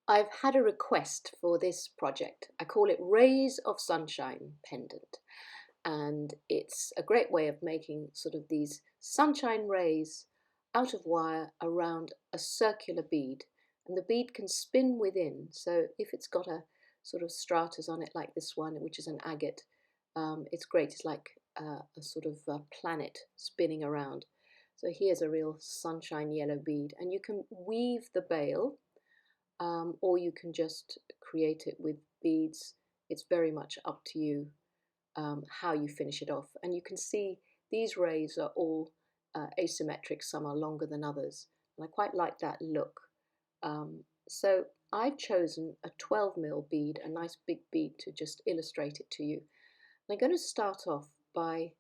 I've had a request for this project. I call it Rays of Sunshine Pendant, and it's a great way of making sort of these sunshine rays out of wire around a circular bead, and the bead can spin within. So if it's got a sort of stratus on it like this one, which is an agate, it's great. It's like a sort of planet spinning around. So here's a real sunshine yellow bead, and you can weave the bail, or you can just create it with beads. It's very much up to you how you finish it off. And you can see these rays are all asymmetric. Some are longer than others, and I quite like that look. So I've chosen a 12mm bead, a nice big bead, to just illustrate it to you. And I'm going to start off by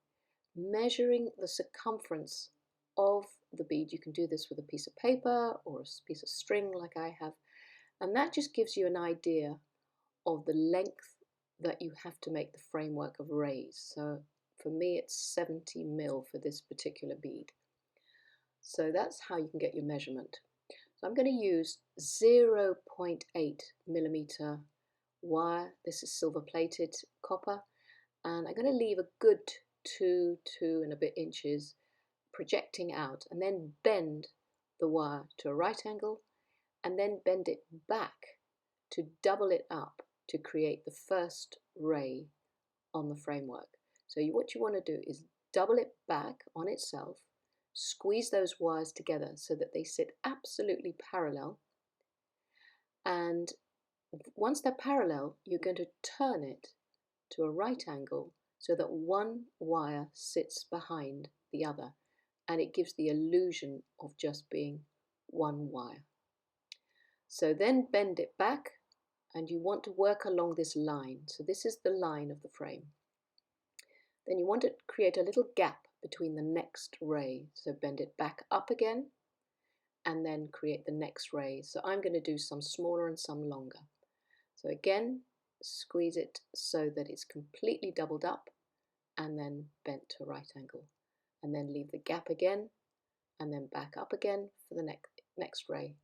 measuring the circumference of the bead. You can do this with a piece of paper or a piece of string like I have, and that just gives you an idea of the length that you have to make the framework of rays. So for me it's 70mm for this particular bead. So that's how you can get your measurement. So I'm going to use 0.8mm wire. This is silver plated copper, and I'm going to leave a good 2 and a bit inches projecting out, and then bend the wire to a right angle, and then bend it back to double it up to create the first ray on the framework. So what you want to do is double it back on itself, squeeze those wires together so that they sit absolutely parallel, and once they're parallel, you're going to turn it to a right angle so that one wire sits behind the other, and it gives the illusion of just being one wire. So then bend it back, and you want to work along this line. So this is the line of the frame. Then you want to create a little gap between the next ray. So bend it back up again, and then create the next ray. So I'm going to do some smaller and some longer. So again, squeeze it so that it's completely doubled up, and then bent to a right angle. And then leave the gap again, and then back up again for the next ray.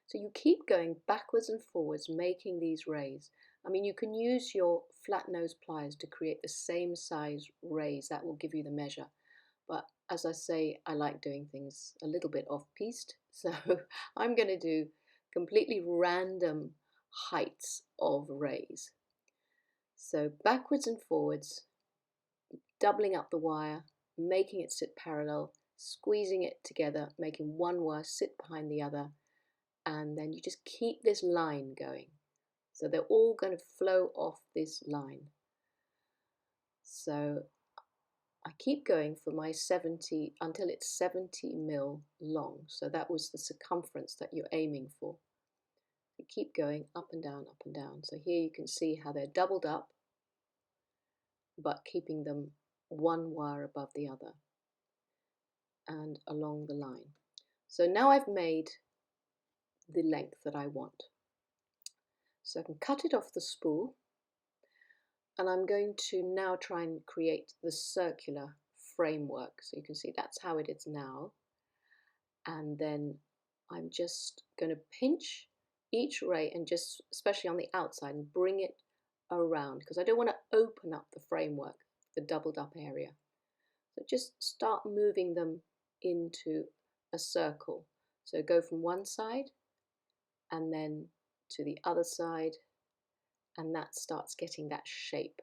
So you keep going backwards and forwards, making these rays. I mean, you can use your flat nose pliers to create the same size rays. That will give you the measure. But as I say, I like doing things a little bit off-piste. So I'm going to do completely random heights of rays. So backwards and forwards, doubling up the wire, making it sit parallel, squeezing it together, making one wire sit behind the other, and then you just keep this line going. So they're all going to flow off this line. So I keep going for my 70 until it's 70mm long. So that was the circumference that you're aiming for. You keep going up and down, up and down. So here you can see how they're doubled up, but keeping them one wire above the other and along the line. So now I've made the length that I want. So I can cut it off the spool, and I'm going to now try and create the circular framework. So you can see that's how it is now. And then I'm just going to pinch each ray, and just especially on the outside, and bring it around, because I don't want to open up the framework, the doubled up area. So just start moving them into a circle. So go from one side and then to the other side, and that starts getting that shape,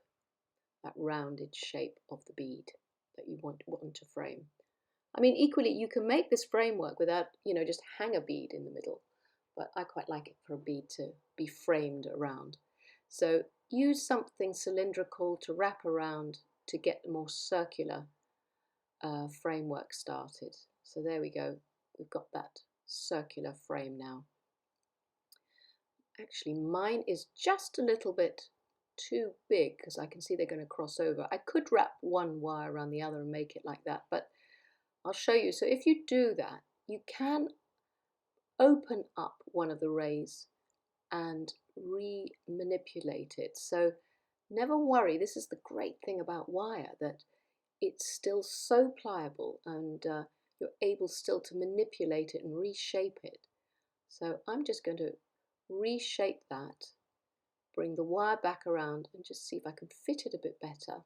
that rounded shape of the bead that you want to frame. I mean, equally, you can make this framework without, just hang a bead in the middle, but I quite like it for a bead to be framed around. So use something cylindrical to wrap around to get the more circular framework started. So there we go, we've got that circular frame now. Actually, mine is just a little bit too big because I can see they're going to cross over. I could wrap one wire around the other and make it like that, but I'll show you. So if you do that, you can open up one of the rays and re-manipulate it. So never worry, this is the great thing about wire, that it's still so pliable, and you're able still to manipulate it and reshape it. So I'm just going to reshape that, bring the wire back around and just see if I can fit it a bit better.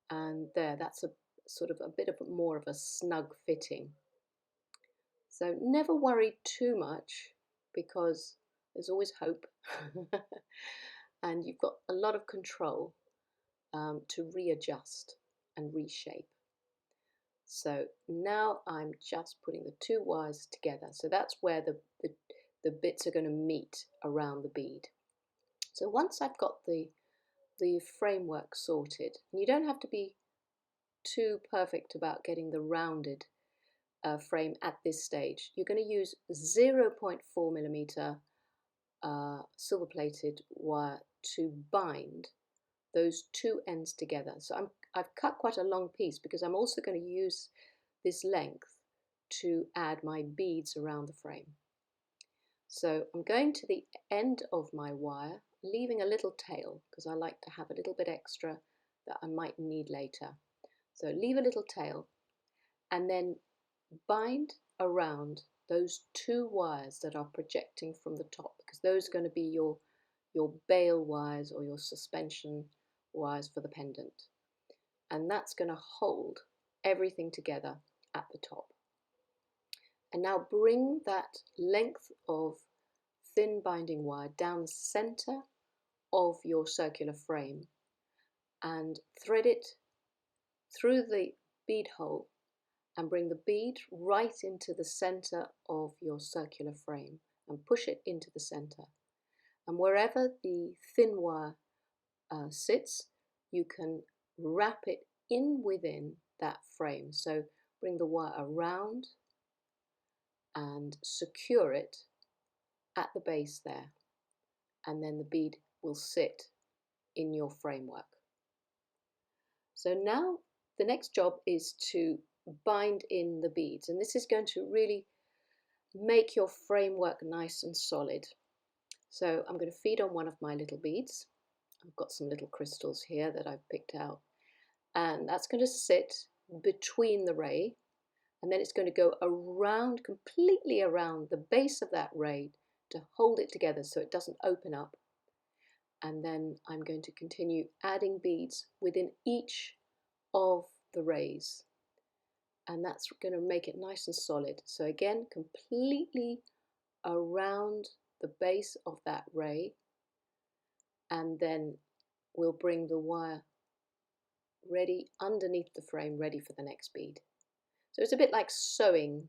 And there, that's a sort of a bit of more of a snug fitting. So never worry too much, because there's always hope. And you've got a lot of control to readjust and reshape. So now I'm just putting the two wires together. So that's where the bits are going to meet around the bead. So once I've got the framework sorted, and you don't have to be too perfect about getting the rounded frame at this stage. You're going to use 0.4 millimeter silver plated wire to bind those two ends together. So I've cut quite a long piece because I'm also going to use this length to add my beads around the frame. So I'm going to the end of my wire, leaving a little tail because I like to have a little bit extra that I might need later. So leave a little tail and then bind around those two wires that are projecting from the top, because those are going to be your bail wires or your suspension wires for the pendant. And that's going to hold everything together at the top. And now bring that length of thin binding wire down the center of your circular frame and thread it through the bead hole and bring the bead right into the center of your circular frame and push it into the center. And wherever the thin wire sits, you can wrap it in within that frame. So bring the wire around and secure it at the base there, and then the bead will sit in your framework. So now the next job is to bind in the beads, and this is going to really make your framework nice and solid. So I'm going to feed on one of my little beads. I've got some little crystals here that I've picked out, and that's going to sit between the ray, and then it's going to go around, completely around the base of that ray to hold it together so it doesn't open up. And then I'm going to continue adding beads within each of the rays, and that's going to make it nice and solid. So again, completely around the base of that ray, and then we'll bring the wire ready underneath the frame, ready for the next bead. So it's a bit like sewing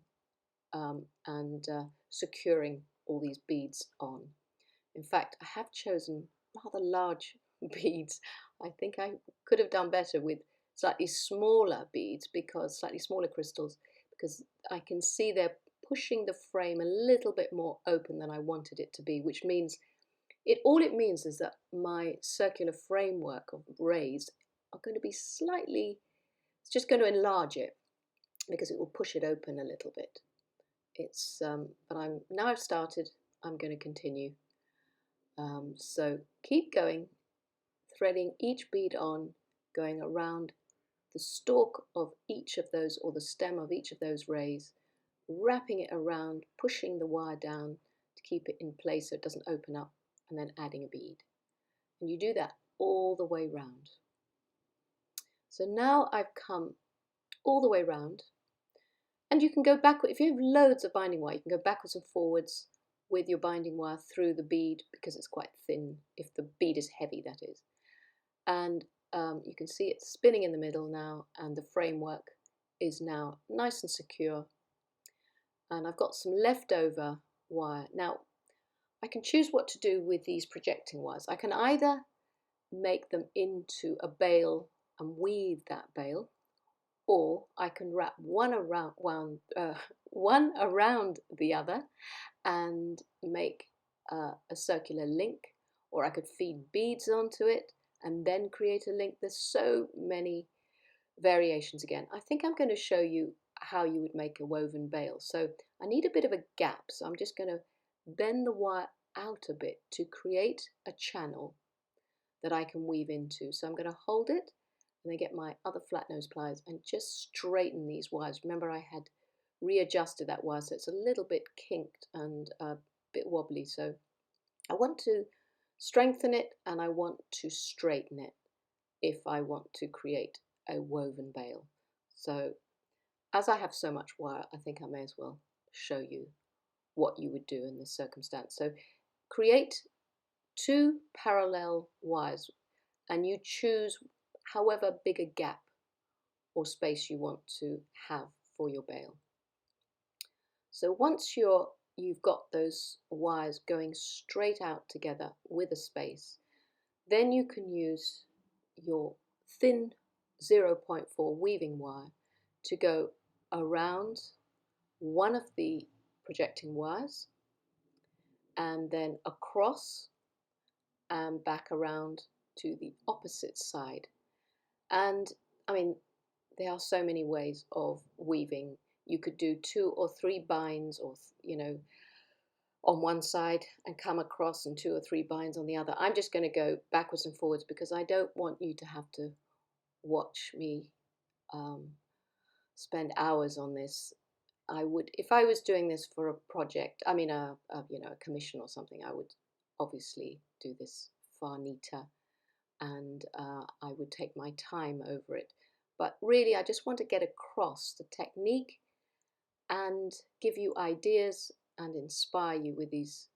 and securing all these beads on. In fact, I have chosen rather large beads. I think I could have done better with slightly smaller beads, because slightly smaller crystals, because I can see they're pushing the frame a little bit more open than I wanted it to be, which means all it means is that my circular framework of rays are going to be slightly, it's just going to enlarge it because it will push it open a little bit. But now I've started, I'm going to continue. So keep going, threading each bead on, going around the stalk of each of those, or the stem of each of those rays, wrapping it around, pushing the wire down to keep it in place so it doesn't open up, and then adding a bead. And you do that all the way round. So now I've come all the way round, and you can go backward. If you have loads of binding wire, you can go backwards and forwards with your binding wire through the bead, because it's quite thin, if the bead is heavy, that is. And you can see it's spinning in the middle now, and the framework is now nice and secure. And I've got some leftover wire. Now, I can choose what to do with these projecting wires. I can either make them into a bail and weave that bail, or I can wrap one around the other and make a circular link, or I could feed beads onto it and then create a link. There's so many variations again. I think I'm going to show you how you would make a woven bail. So I need a bit of a gap, so I'm just going to bend the wire out a bit to create a channel that I can weave into. So I'm going to hold it and then get my other flat nose pliers and just straighten these wires. Remember, I had readjusted that wire, so it's a little bit kinked and bit wobbly. So I want to strengthen it and I want to straighten it if I want to create a woven bale. So as I have so much wire, I think I may as well show you what you would do in this circumstance. So create 2 parallel wires and you choose however big a gap or space you want to have for your bale. So once you've got those wires going straight out together with a space, then you can use your thin 0.4 weaving wire to go around one of the projecting wires and then across and back around to the opposite side. And I mean, there are so many ways of weaving. You could do 2 or 3 binds, or on one side and come across, and 2 or 3 binds on the other. I'm just going to go backwards and forwards because I don't want you to have to watch me spend hours on this. I would, if I was doing this for a project, I mean a commission or something, I would obviously do this far neater, and I would take my time over it. But really, I just want to get across the technique and give you ideas and inspire you with these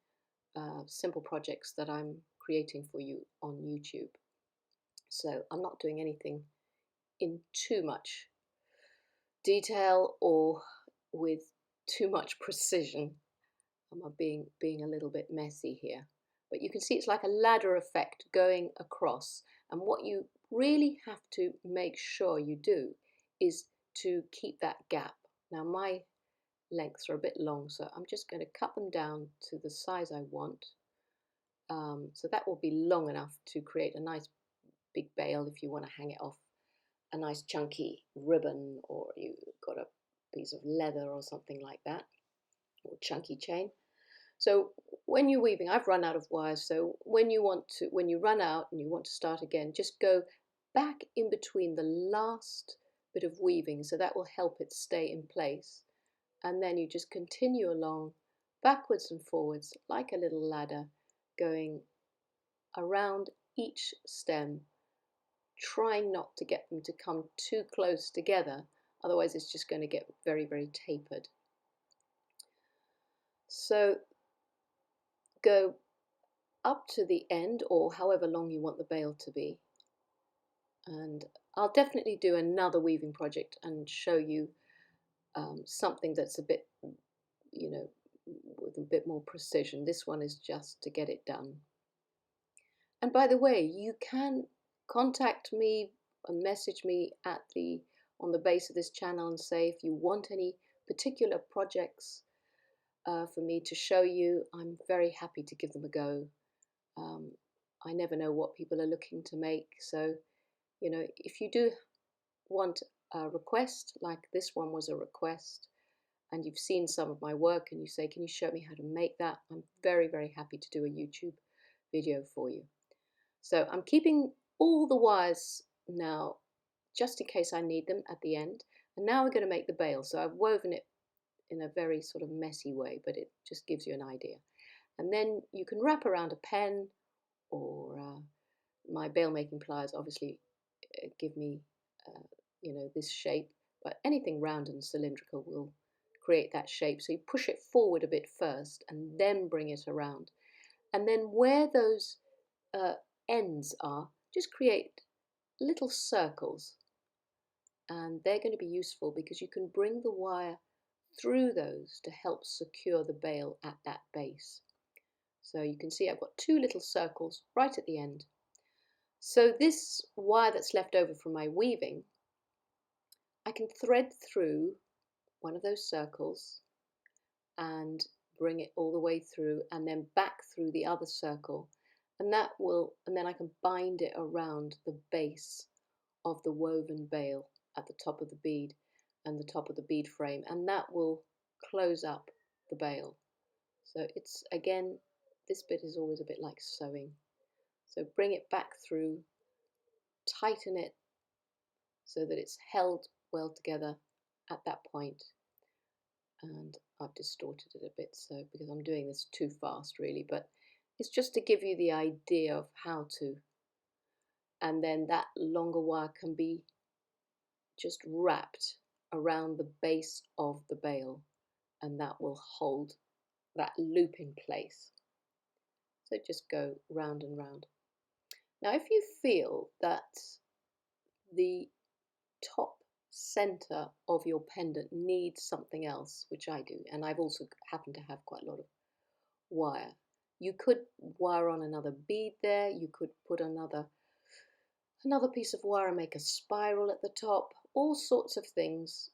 simple projects that I'm creating for you on YouTube. So I'm not doing anything in too much detail or with too much precision. I'm being a little bit messy here. But you can see it's like a ladder effect going across. And what you really have to make sure you do is to keep that gap. Now my lengths are a bit long, so I'm just going to cut them down to the size I want. So that will be long enough to create a nice big bale if you want to hang it off a nice chunky ribbon, or you've got a piece of leather or something like that, or chunky chain. So when you're weaving, I've run out of wires, so when you run out and you want to start again, just go back in between the last bit of weaving, so that will help it stay in place. And then you just continue along backwards and forwards like a little ladder, going around each stem, trying not to get them to come too close together, otherwise it's just going to get very, very tapered. So go up to the end, or however long you want the bale to be, and I'll definitely do another weaving project and show you something that's a bit, with a bit more precision. This one is just to get it done. And by the way, you can contact me and message me on the base of this channel and say if you want any particular projects for me to show you. I'm very happy to give them a go. I never know what people are looking to make, so if you do want a request, like this one was a request, and you've seen some of my work and you say, can you show me how to make that, I'm very, very happy to do a YouTube video for you. So I'm keeping all the wires now just in case I need them at the end. And now we're going to make the bale. So I've woven it in a very sort of messy way, but it just gives you an idea. And then you can wrap around a pen, or my bale making pliers obviously give me this shape, but anything round and cylindrical will create that shape. So you push it forward a bit first and then bring it around. And then where those ends are, just create little circles, and they're going to be useful because you can bring the wire through those to help secure the bale at that base. So you can see I've got 2 little circles right at the end. So this wire that's left over from my weaving, I can thread through one of those circles and bring it all the way through, and then back through the other circle, and then I can bind it around the base of the woven bale at the top of the bead and the top of the bead frame, and that will close up the bale. So it's, again, this bit is always a bit like sewing. So bring it back through, tighten it so that it's held well together at that point, and I've distorted it a bit, so because I'm doing this too fast really, but it's just to give you the idea of how to. And then that longer wire can be just wrapped around the base of the bail, and that will hold that loop in place. So just go round and round. Now if you feel that the top center of your pendant needs something else, which I do, and I've also happen to have quite a lot of wire, you could wire on another bead there, you could put another piece of wire and make a spiral at the top. All sorts of things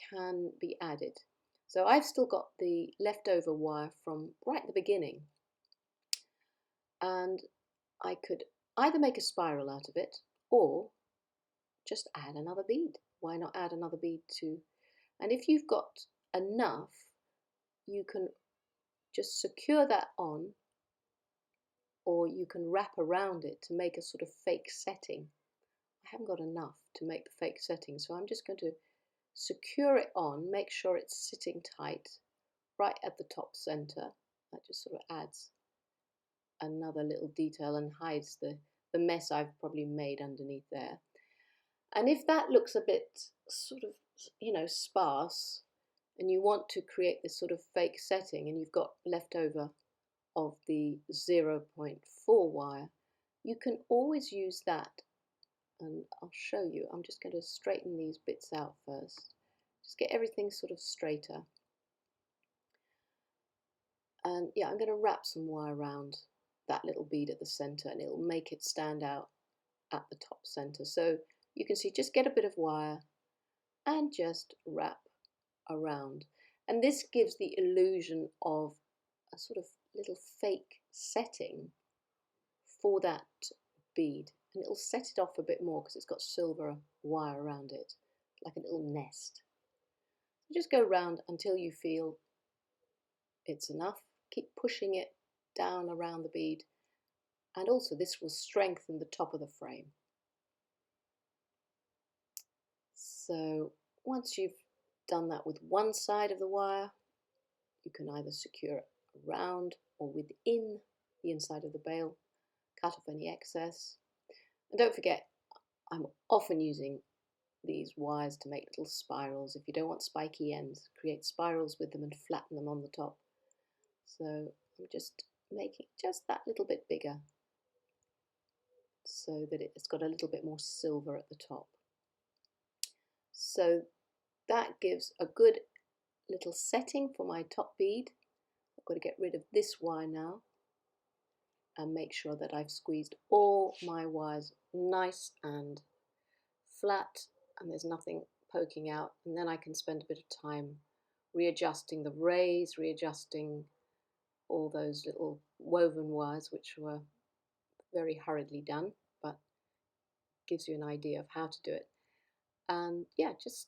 can be added. So I've still got the leftover wire from right at the beginning, and I could either make a spiral out of it or just add another bead. Why not add another bead too? And if you've got enough, you can just secure that on, or you can wrap around it to make a sort of fake setting. I haven't got enough to make the fake setting, so I'm just going to secure it on, make sure it's sitting tight right at the top center. That just sort of adds another little detail and hides the mess I've probably made underneath there. And if that looks a bit sort of, sparse, and you want to create this sort of fake setting, and you've got leftover of the 0.4 wire, you can always use that. And I'll show you. I'm just going to straighten these bits out first. Just get everything sort of straighter. And yeah, I'm going to wrap some wire around that little bead at the center, and it'll make it stand out at the top center. So you can see, just get a bit of wire and just wrap around. And this gives the illusion of a sort of little fake setting for that bead. And it'll set it off a bit more because it's got silver wire around it, like a little nest. Just go round until you feel it's enough. Keep pushing it down around the bead. And also this will strengthen the top of the frame. So once you've done that with one side of the wire, you can either secure it around or within the inside of the bail, cut off any excess. And don't forget, I'm often using these wires to make little spirals. If you don't want spiky ends, create spirals with them and flatten them on the top. So I'm just making just that little bit bigger so that it's got a little bit more silver at the top. So that gives a good little setting for my top bead. I've got to get rid of this wire now and make sure that I've squeezed all my wires nice and flat and there's nothing poking out, and then I can spend a bit of time readjusting the rays, readjusting all those little woven wires which were very hurriedly done, but gives you an idea of how to do it. And yeah, just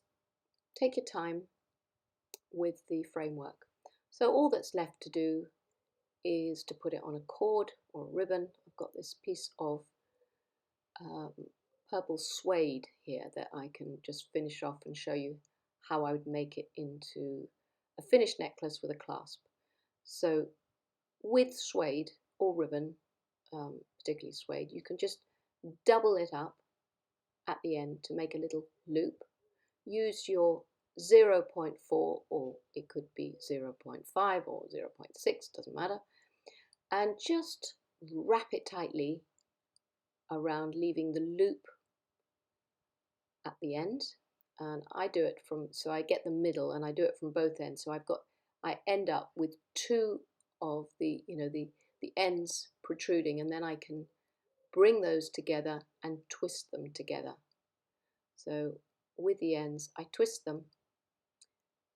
take your time with the framework. So all that's left to do is to put it on a cord or a ribbon. I've got this piece of purple suede here that I can just finish off and show you how I would make it into a finished necklace with a clasp. So with suede or ribbon, particularly suede, you can just double it up at the end to make a little loop. Use your 0.4, or it could be 0.5 or 0.6, doesn't matter, and just wrap it tightly around, leaving the loop at the end. And I do it so I get the middle and I do it from both ends. So I end up with two of the ends protruding, and then I can bring those together and twist them together. So with the ends, I twist them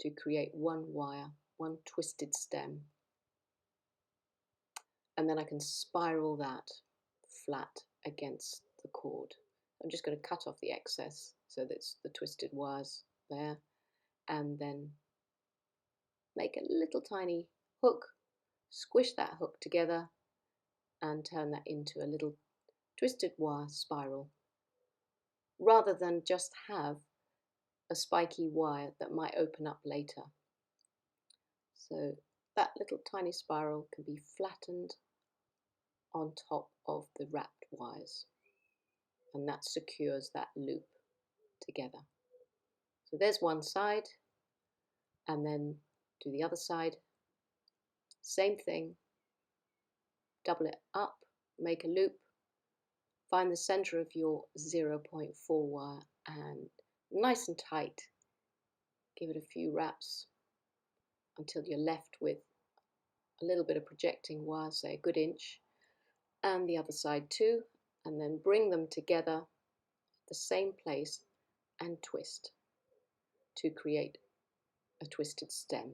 to create one wire, one twisted stem. And then I can spiral that flat against the cord. I'm just going to cut off the excess so that's the twisted wires there, and then make a little tiny hook, squish that hook together and turn that into a little twisted wire spiral, rather than just have a spiky wire that might open up later. So that little tiny spiral can be flattened on top of the wrapped wires, and that secures that loop together. So there's one side, and then do the other side. Same thing, double it up, make a loop, find the center of your 0.4 wire and nice and tight, give it a few wraps until you're left with a little bit of projecting wire, say a good inch, and the other side too, and then bring them together at the same place and twist to create a twisted stem.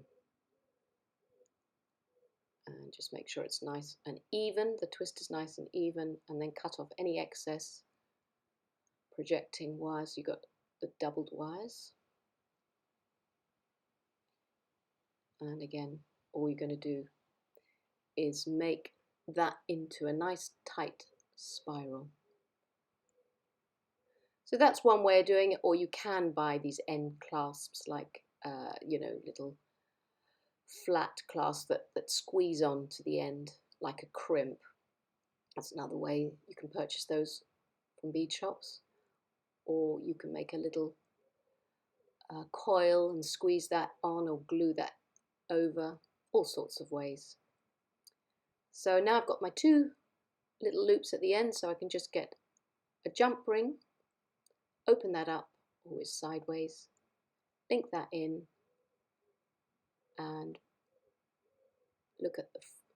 And just make sure it's nice and even, the twist is nice and even, and then cut off any excess projecting wires. You've got the doubled wires, and again, all you're going to do is make that into a nice tight spiral. So that's one way of doing it, or you can buy these end clasps, like little flat clasps that squeeze on to the end like a crimp. That's another way. You can purchase those from bead shops, or you can make a little coil and squeeze that on, or glue that over, all sorts of ways. So now I've got my two little loops at the end, so I can just get a jump ring, open that up, always sideways, link that in, and look at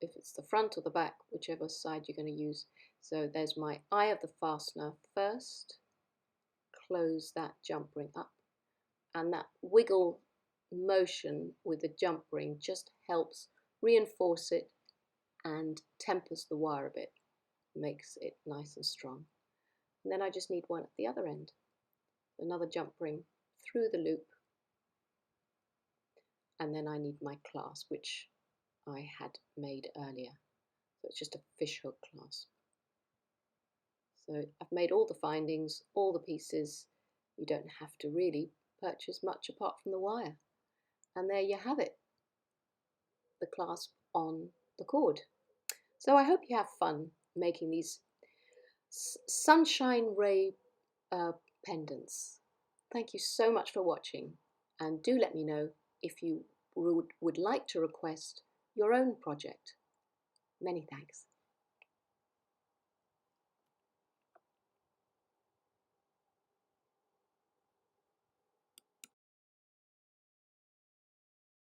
if it's the front or the back, whichever side you're going to use. So there's my eye of the fastener first, close that jump ring up, and that wiggle motion with the jump ring just helps reinforce it and tempers the wire a bit, makes it nice and strong. And then I just need one at the other end, another jump ring through the loop, and then I need my clasp, which I had made earlier. So it's just a fishhook clasp. So I've made all the findings, all the pieces. You don't have to really purchase much apart from the wire. And there you have it, the clasp on the cord. So I hope you have fun making these sunshine ray pendants. Thank you so much for watching, and do let me know if you would like to request your own project. Many thanks.